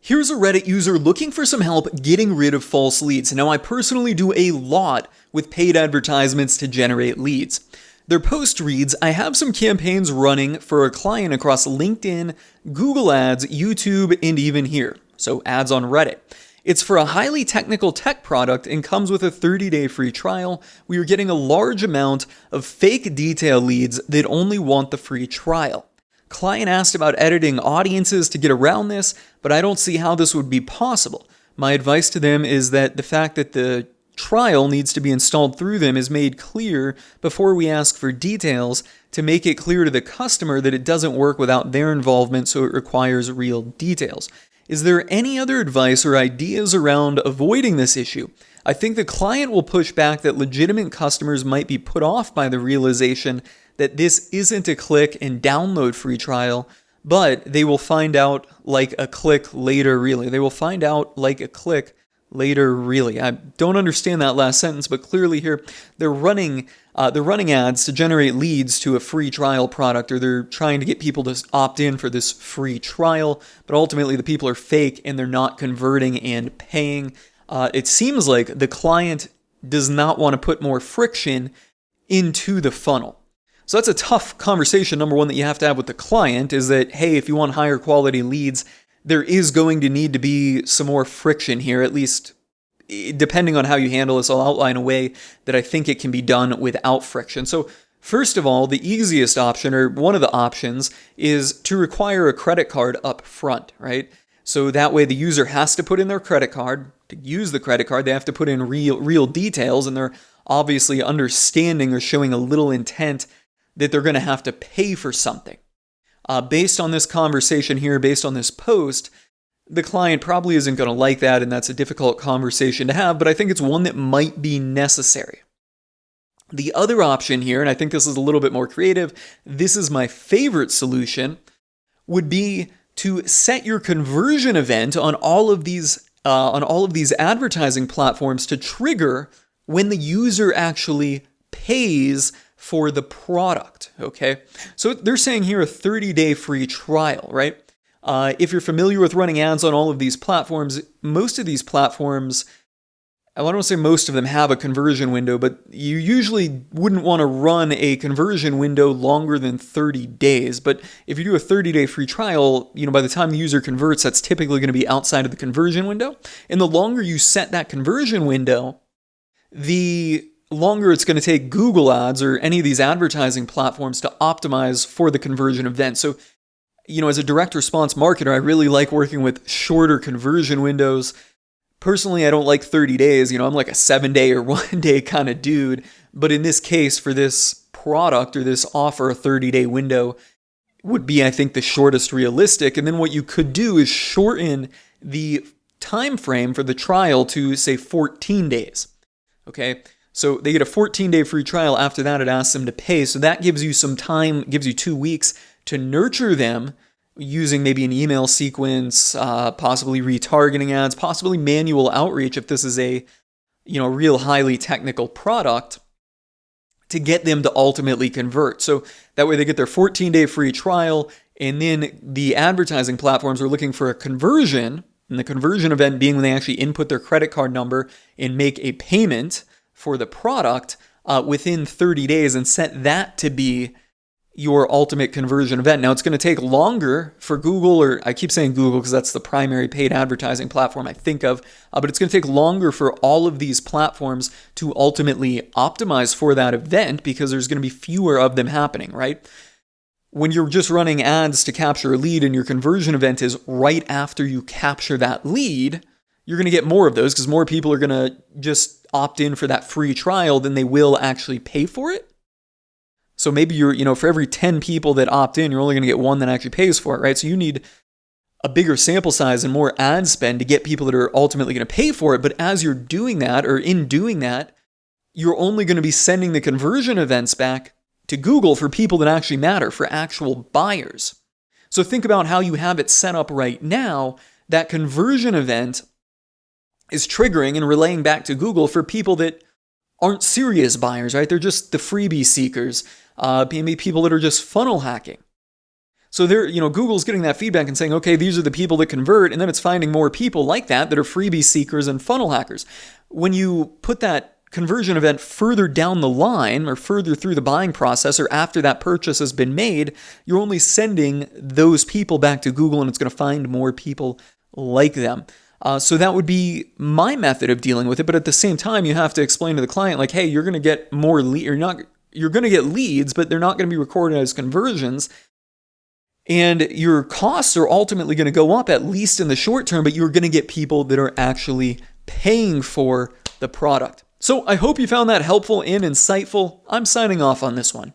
Here's a Reddit user looking for some help getting rid of false leads. Now, I personally do a lot with paid advertisements to generate leads. Their post reads, I have some campaigns running for a client across LinkedIn, Google Ads, YouTube, and even here. So ads on Reddit. It's for a highly technical tech product and comes with a 30-day free trial. We are getting a large amount of fake detail leads that only want the free trial. Client asked about editing audiences to get around this, but I don't see how this would be possible. My advice to them is that the fact that the trial needs to be installed through them is made clear before we ask for details to make it clear to the customer that it doesn't work without their involvement, so it requires real details. Is there any other advice or ideas around avoiding this issue? I think the client will push back that legitimate customers might be put off by the realization that this isn't a click and download free trial, but they will find out like a click later, really. They will find out like a click later, really. I don't understand that last sentence, but clearly here they're running ads to generate leads to a free trial product, or they're trying to get people to opt in for this free trial, but ultimately the people are fake and they're not converting and paying. It seems like the client does not want to put more friction into the funnel. So that's a tough conversation, number one, that you have to have with the client, is that, hey, if you want higher quality leads, there is going to need to be some more friction here, at least depending on how you handle this. I'll outline a way that I think it can be done without friction. So first of all, the easiest option, or one of the options, is to require a credit card up front, right? So that way the user has to put in their credit card. To use the credit card, they have to put in real details, and they're obviously understanding or showing a little intent that they're going to have to pay for something. Based on this conversation here, based on this post, the client probably isn't going to like that, and that's a difficult conversation to have, but I think it's one that might be necessary. The other option here, and I think this is a little bit more creative, this is my favorite solution, would be to set your conversion event on all of these advertising platforms to trigger when the user actually pays for the product, okay? So they're saying here a 30-day free trial, right? If you're familiar with running ads on all of these platforms, most of these platforms, I don't want to say most of them have a conversion window, but you usually wouldn't want to run a conversion window longer than 30 days. But if you do a 30-day free trial, by the time the user converts, that's typically going to be outside of the conversion window. And the longer you set that conversion window, the longer it's going to take Google Ads or any of these advertising platforms to optimize for the conversion event. So, as a direct response marketer, I really like working with shorter conversion windows. Personally, I don't like 30 days. I'm like a 7-day or 1-day kind of dude. But in this case, for this product or this offer, a 30-day window would be, I think, the shortest realistic. And then what you could do is shorten the time frame for the trial to, say, 14 days. Okay? So they get a 14-day free trial. After that, it asks them to pay. So that gives you some time, gives you 2 weeks to nurture them using maybe an email sequence, possibly retargeting ads, possibly manual outreach if this is a real highly technical product, to get them to ultimately convert. So that way they get their 14-day free trial, and then the advertising platforms are looking for a conversion, and the conversion event being when they actually input their credit card number and make a payment for the product within 30 days, and set that to be your ultimate conversion event. Now, it's going to take longer for Google, or I keep saying Google because that's the primary paid advertising platform I think of, but it's going to take longer for all of these platforms to ultimately optimize for that event because there's going to be fewer of them happening, right? When you're just running ads to capture a lead and your conversion event is right after you capture that lead, you're going to get more of those because more people are going to just opt in for that free trial than they will actually pay for it. So maybe for every 10 people that opt in, you're only going to get one that actually pays for it, right? So you need a bigger sample size and more ad spend to get people that are ultimately going to pay for it. But as you're doing that, or in doing that, you're only going to be sending the conversion events back to Google for people that actually matter, for actual buyers. So think about how you have it set up right now. That conversion event is triggering and relaying back to Google for people that aren't serious buyers, right? They're just the freebie seekers, maybe people that are just funnel hacking. So Google's getting that feedback and saying, okay, these are the people that convert, and then it's finding more people like that are freebie seekers and funnel hackers. When you put that conversion event further down the line or further through the buying process or after that purchase has been made, you're only sending those people back to Google, and it's going to find more people like them. So that would be my method of dealing with it. But at the same time, you have to explain to the client, like, hey, you're going to get more you're going to get leads, but they're not going to be recorded as conversions. And your costs are ultimately going to go up, at least in the short term, but you're going to get people that are actually paying for the product. So I hope you found that helpful and insightful. I'm signing off on this one.